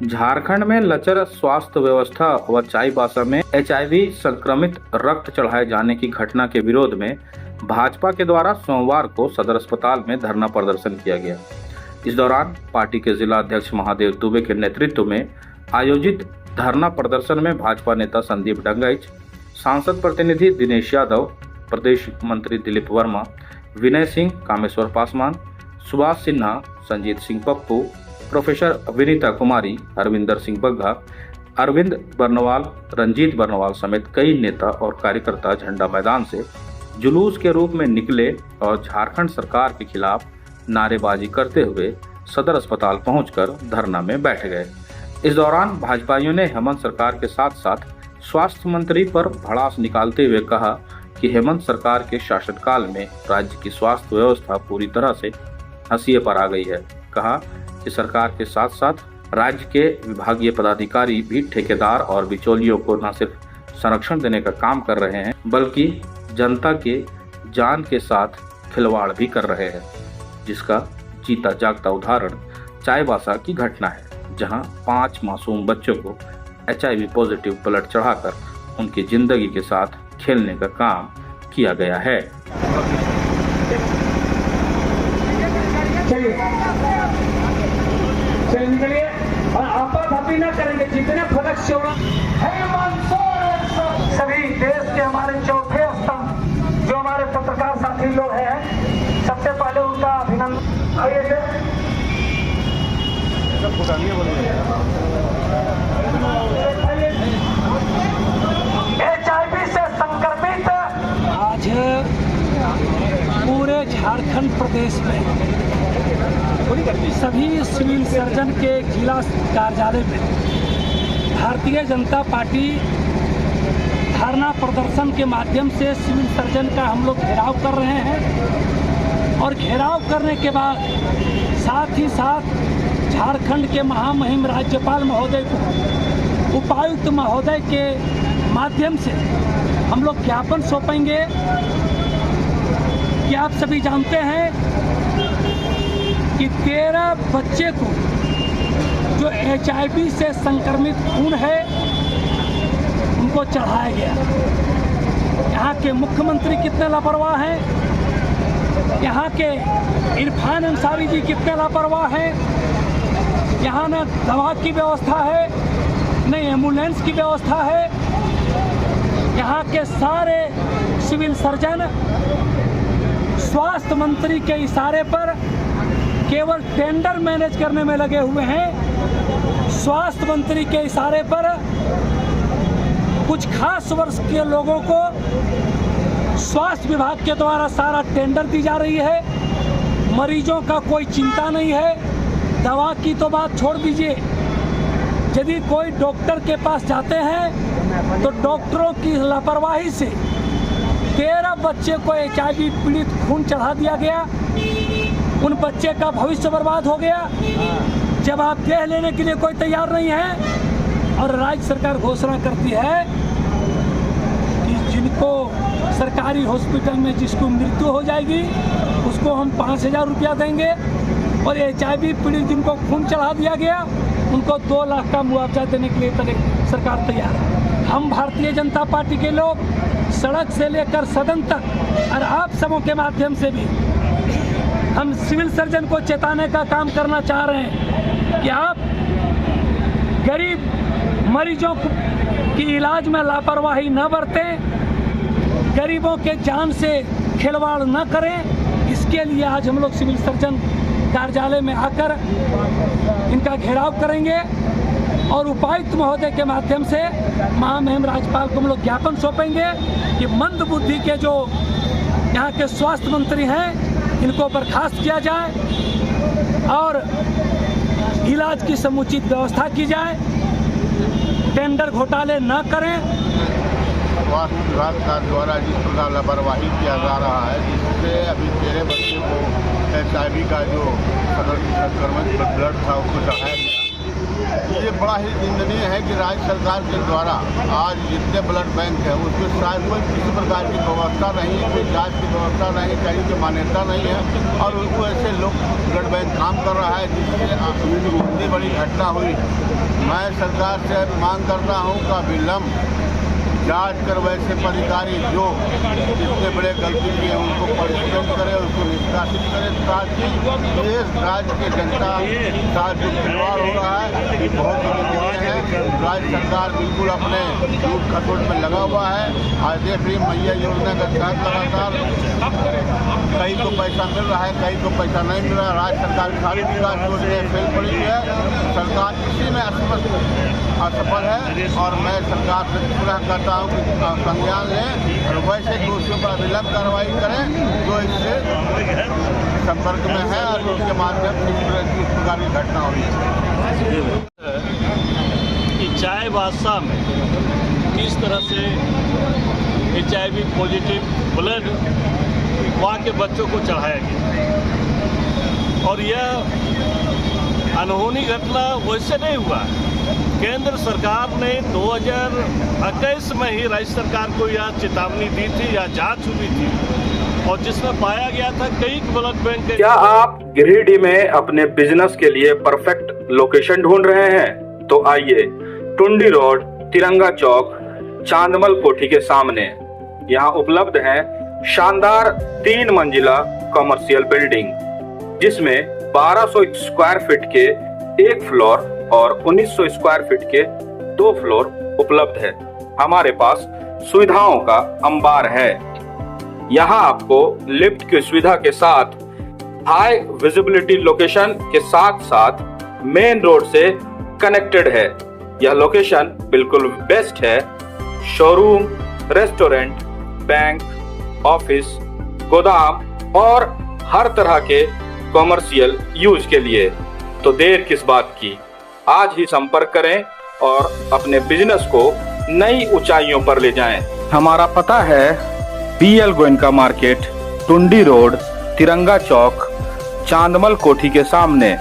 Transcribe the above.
झारखंड में लचर स्वास्थ्य व्यवस्था व चाईबासा में HIV संक्रमित रक्त चढ़ाए जाने की घटना के विरोध में भाजपा के द्वारा सोमवार को सदर अस्पताल में धरना प्रदर्शन किया गया। इस दौरान पार्टी के जिला अध्यक्ष महादेव दुबे के नेतृत्व में आयोजित धरना प्रदर्शन में भाजपा नेता संदीप डंगईच, सांसद प्रतिनिधि दिनेश यादव, प्रदेश मंत्री दिलीप वर्मा, विनय सिंह, कामेश्वर पासवान, सुभाष सिन्हा, संजीत सिंह पप्पू, प्रोफेसर विनीता कुमारी, अरविंदर सिंह बग्गा, अरविंद बर्नवाल, रंजीत बर्नवाल समेत कई नेता और कार्यकर्ता झंडा मैदान से जुलूस के रूप में निकले और झारखंड सरकार के खिलाफ नारेबाजी करते हुए सदर अस्पताल पहुंचकर धरना में बैठ गए। इस दौरान भाजपाइयों ने हेमंत सरकार के साथ साथ स्वास्थ्य मंत्री पर भड़ास निकालते हुए कहा कि हेमंत सरकार के शासनकाल में राज्य की स्वास्थ्य व्यवस्था पूरी तरह से हंसिए पर आ गई है। कहा कि सरकार के साथ साथ राज्य के विभागीय पदाधिकारी भी ठेकेदार और बिचौलियों को न सिर्फ संरक्षण देने का काम कर रहे हैं बल्कि जनता के जान के साथ खिलवाड़ भी कर रहे हैं, जिसका जीता जागता उदाहरण चाईबासा की घटना है, जहां 5 मासूम बच्चों को HIV पॉजिटिव ब्लड चढ़ाकर उनकी जिंदगी के साथ खेलने का काम किया गया है। चलिए और आपाधापी न करेंगे, जितने फलक से सभी देश के हमारे चौथे स्तंभ जो हमारे पत्रकार साथी लोग हैं, सबसे पहले उनका अभिनंदन। आइए HIV से संक्रमित आज पूरे झारखंड प्रदेश में सभी सिविल सर्जन के जिला कार्यालय में भारतीय जनता पार्टी धरना प्रदर्शन के माध्यम से सिविल सर्जन का हम लोग घेराव कर रहे हैं और घेराव करने के बाद साथ ही साथ झारखंड के महामहिम राज्यपाल महोदय को उपायुक्त महोदय के माध्यम से हम लोग ज्ञापन सौंपेंगे कि आप सभी जानते हैं कि 13 बच्चे को जो HIV से संक्रमित खून है उनको चढ़ाया गया। यहाँ के मुख्यमंत्री कितने लापरवाह हैं, यहाँ के इरफान अंसारी जी कितने लापरवाह हैं। यहाँ न दवा की व्यवस्था है, न एम्बुलेंस की व्यवस्था है। यहाँ के सारे सिविल सर्जन स्वास्थ्य मंत्री के इशारे पर केवल टेंडर मैनेज करने में लगे हुए हैं। स्वास्थ्य मंत्री के इशारे पर कुछ खास वर्ष के लोगों को स्वास्थ्य विभाग के द्वारा सारा टेंडर दी जा रही है। मरीजों का कोई चिंता नहीं है। दवा की तो बात छोड़ दीजिए, यदि कोई डॉक्टर के पास जाते हैं तो डॉक्टरों की लापरवाही से 13 बच्चे को HIV पीड़ित खून चढ़ा दिया गया। उन बच्चे का भविष्य बर्बाद हो गया। जब आप देह लेने के लिए कोई तैयार नहीं है और राज्य सरकार घोषणा करती है कि जिनको सरकारी हॉस्पिटल में जिसको मृत्यु हो जाएगी उसको हम 5,000 रुपया देंगे और HIV पीड़ित जिनको खून चढ़ा दिया गया उनको 2 लाख का मुआवजा देने के लिए सरकार तैयार है। हम भारतीय जनता पार्टी के लोग सड़क से लेकर सदन तक और आप सबों के माध्यम से भी हम सिविल सर्जन को चेताने का काम करना चाह रहे हैं कि आप गरीब मरीजों की इलाज में लापरवाही न बरतें, गरीबों के जान से खिलवाड़ न करें। इसके लिए आज हम लोग सिविल सर्जन कार्यालय में आकर इनका घेराव करेंगे और उपायुक्त महोदय के माध्यम से महामहिम राज्यपाल को हम लोग ज्ञापन सौंपेंगे कि मंद बुद्धि के जो यहाँ के स्वास्थ्य मंत्री हैं इनको बर्खास्त किया जाए और इलाज की समुचित व्यवस्था की जाए। टेंडर घोटाले न करें। स्वास्थ्य विभाग का द्वारा जिस प्रकार लापरवाही किया जा रहा है, जिससे अभी 13 बच्चों को HIV का जो संक्रमित ब्लड था उसको चढ़ाया गया। ये बड़ा ही निंदनीय है कि राज्य सरकार के द्वारा आज जितने ब्लड बैंक है उसमें शायद कोई किसी प्रकार की व्यवस्था नहीं है, कोई जाँच की व्यवस्था नहीं, कहीं की मान्यता नहीं है और उनको ऐसे लोग ब्लड बैंक काम कर रहा है जिससे इतनी बड़ी घटना हुई। मैं सरकार से मांग करता हूँ कि विलम्ब जांच कर वैसे अधिकारी जो इतने बड़े गलती किए उनको पनिशमेंट करे, उसको निष्कासित करे, ताकि देश राज्य की जनता का जो खिलवाड़ हो रहा है ये बहुत निंदनीय है। राज्य सरकार बिल्कुल अपने दूध खटोट में लगा हुआ है। आज देख रही मैया योजना का तहत लगातार कई को पैसा मिल रहा है, कई को पैसा नहीं मिल रहा है। राज्य सरकार खाली विकास योजनाएं फेल पड़ी है, सरकार इसी में असफल है और मैं सरकार से पुनः कहता हूँ कि संज्ञान लें और वैसे दोषियों पर विलम्ब कार्रवाई करें जो इससे संपर्क में है और उसके माध्यम से इस प्रकार की घटना हो रही है। कि चाईबासा में किस तरह से HIV पॉजिटिव ब्लड वहाँ के बच्चों को चढ़ाया गया और यह अनहोनी घटना वैसे नहीं हुआ। केंद्र सरकार ने 2021 में ही राज्य सरकार को यह चेतावनी दी थी या जांच हुई थी और जिसमें पाया गया था कई ब्लड बैंक। क्या आप गिरिडीह में अपने बिजनेस के लिए परफेक्ट लोकेशन ढूंढ रहे हैं? तो आइए टुंडी रोड, तिरंगा चौक, चांदमल कोठी के सामने यहाँ उपलब्ध है शानदार 3 मंजिला कमर्शियल बिल्डिंग जिसमें 1200 स्क्वायर फीट के 1 फ्लोर और 1900 स्क्वायर फीट के 2 फ्लोर उपलब्ध है। हमारे पास सुविधाओं का अंबार है। यहाँ आपको लिफ्ट की सुविधा के साथ हाई विजिबिलिटी लोकेशन के साथ साथ मेन रोड से कनेक्टेड है। यह लोकेशन बिल्कुल बेस्ट है शोरूम, रेस्टोरेंट, बैंक, ऑफिस, गोदाम और हर तरह के कॉमर्शियल यूज के लिए। तो देर किस बात की, आज ही संपर्क करें और अपने बिजनेस को नई ऊंचाइयों पर ले जाएं। हमारा पता है BL Goenka market, Tundi road, तिरंगा चौक, चांदमल कोठी के सामने।